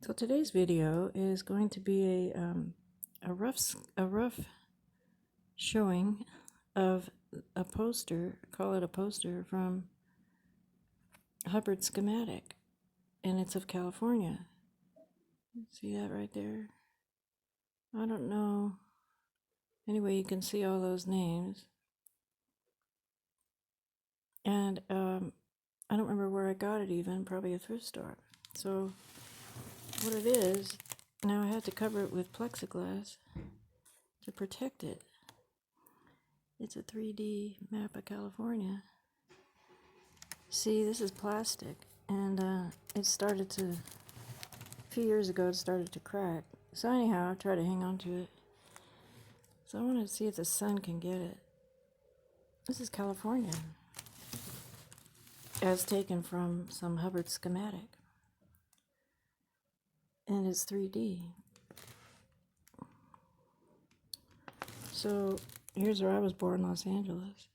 So today's video is going to be a rough showing of a poster, call it a poster, from Hubbard Schematic, and it's of California. See that right there? I don't know. Anyway, you can see all those names. And I don't remember where I got it even, probably a thrift store. So what it is, now I had to cover it with plexiglass to protect it. It's a 3D map of California. See, this is plastic, and it started to, a few years ago, it started to crack. So anyhow, I tried to hang on to it. So I wanted to see if the sun can get it. This is California, as taken from some Hubbard schematic. And it's 3D. So here's where I was born, Los Angeles.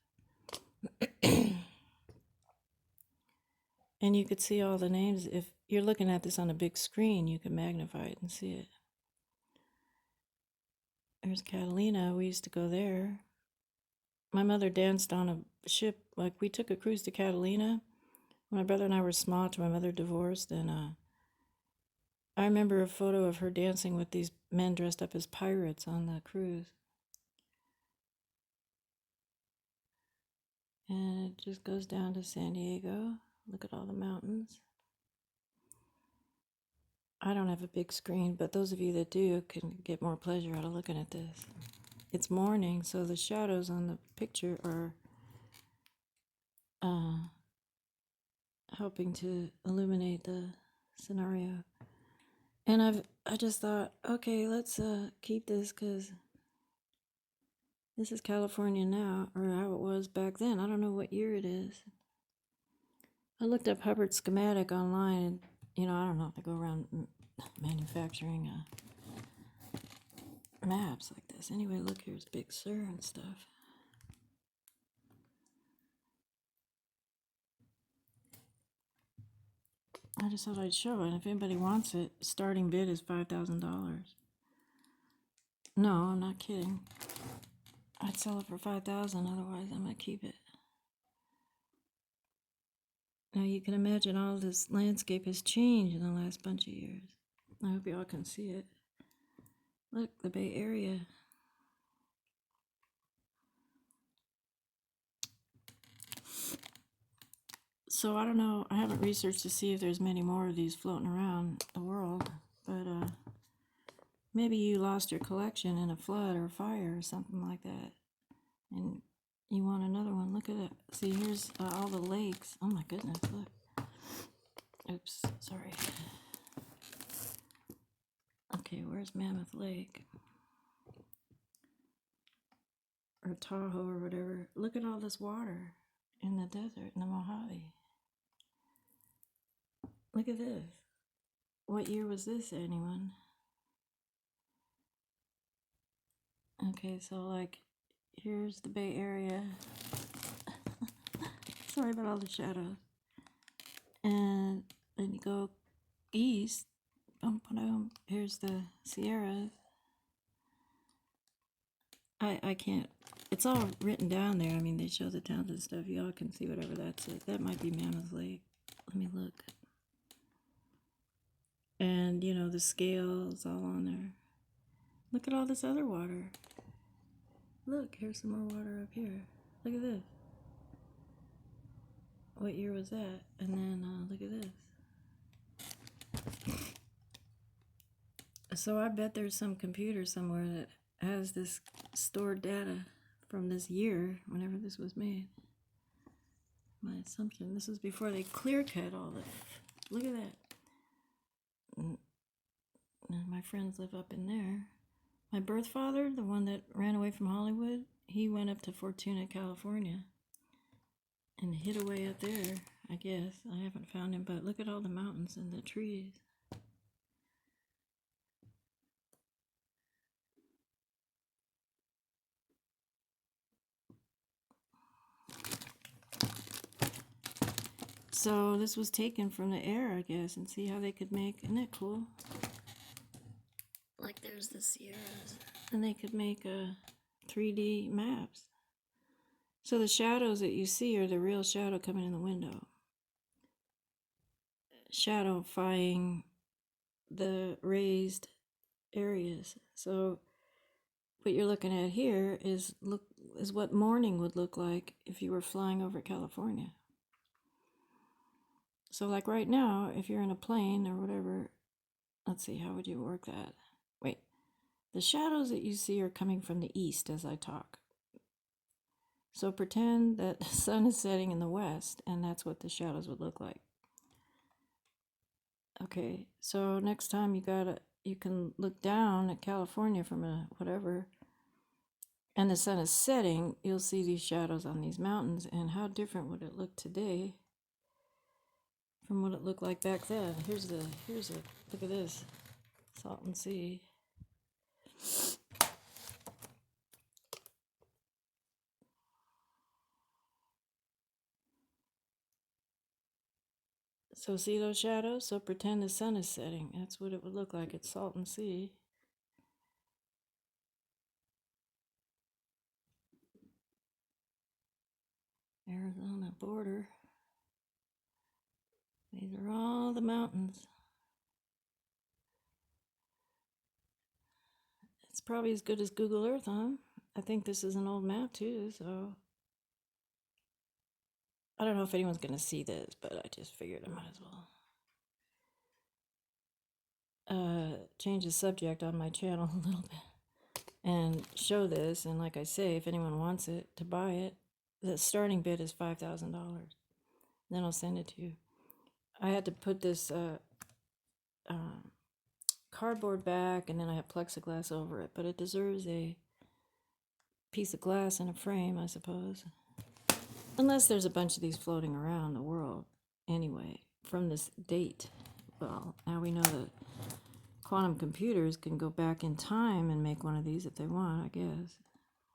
And you could see all the names. If you're looking at this on a big screen, you can magnify it and see it. There's Catalina. We used to go there. My mother danced on a ship. Like, we took a cruise to Catalina when my brother and I were small after my mother divorced. And I remember a photo of her dancing with these men dressed up as pirates on the cruise. And it just goes down to San Diego. Look at all the mountains. I don't have a big screen, but those of you that do can get more pleasure out of looking at this. It's morning, so the shadows on the picture are helping to illuminate the scenario. And I just thought, okay, let's keep this, because this is California now, or how it was back then. I don't know what year it is. I looked up Hubbard schematic online, and I don't know if they go around manufacturing maps like this. Anyway, look, here's Big Sur and stuff. I just thought I'd show it. If anybody wants it, starting bid is $5,000. No, I'm not kidding. I'd sell it for $5,000. Otherwise, I'm gonna keep it. Now you can imagine all this landscape has changed in the last bunch of years. I hope y'all can see it. Look, the Bay Area. So I don't know, I haven't researched to see if there's many more of these floating around the world, but maybe you lost your collection in a flood or fire or something like that, and you want another one. Look at it. See, here's all the lakes. Oh my goodness, look. Oops, sorry. Okay, where's Mammoth Lake? Or Tahoe or whatever. Look at all this water in the desert, in the Mojave. Look at this. What year was this, anyone? Okay, so like, here's the Bay Area. Sorry about all the shadows. And then you go east. Boom, boom. Here's the Sierras. I can't. It's all written down there. I mean, they show the towns and stuff. Y'all can see whatever that says. That might be Mammoth Lake. Let me look. And, the scales all on there. Look at all this other water. Look, here's some more water up here. Look at this. What year was that? And then look at this. So I bet there's some computer somewhere that has this stored data from this year, whenever this was made. My assumption, this was before they clear cut all this. Look at that. And my friends live up in there. My birth father, the one that ran away from Hollywood, he went up to Fortuna, California, and hid away up there, I guess. I haven't found him, but look at all the mountains and the trees. So this was taken from the air, I guess, and see how they could make, isn't that cool? Like there's the Sierras, and they could make 3D maps. So the shadows that you see are the real shadow coming in the window, shadowifying the raised areas. So what you're looking at here is what morning would look like if you were flying over California. So like right now, if you're in a plane or whatever, let's see, how would you work that? Wait, the shadows that you see are coming from the east as I talk. So pretend that the sun is setting in the west, and that's what the shadows would look like. Okay, so next time you can look down at California from a whatever, and the sun is setting, you'll see these shadows on these mountains, and how different would it look today from what it looked like back then? Here's a look at this, Salton Sea. So see those shadows? So pretend the sun is setting. That's what it would look like at Salton Sea. Arizona border. These are all the mountains. It's probably as good as Google Earth, huh? I think this is an old map too, so I don't know if anyone's going to see this, but I just figured I might as well change the subject on my channel a little bit and show this. And like I say, if anyone wants it to buy it, the starting bid is $5,000. Then I'll send it to you. I had to put this cardboard back, and then I have plexiglass over it, but it deserves a piece of glass in a frame, I suppose. Unless there's a bunch of these floating around the world. Anyway, from this date, well, now we know that quantum computers can go back in time and make one of these if they want, I guess.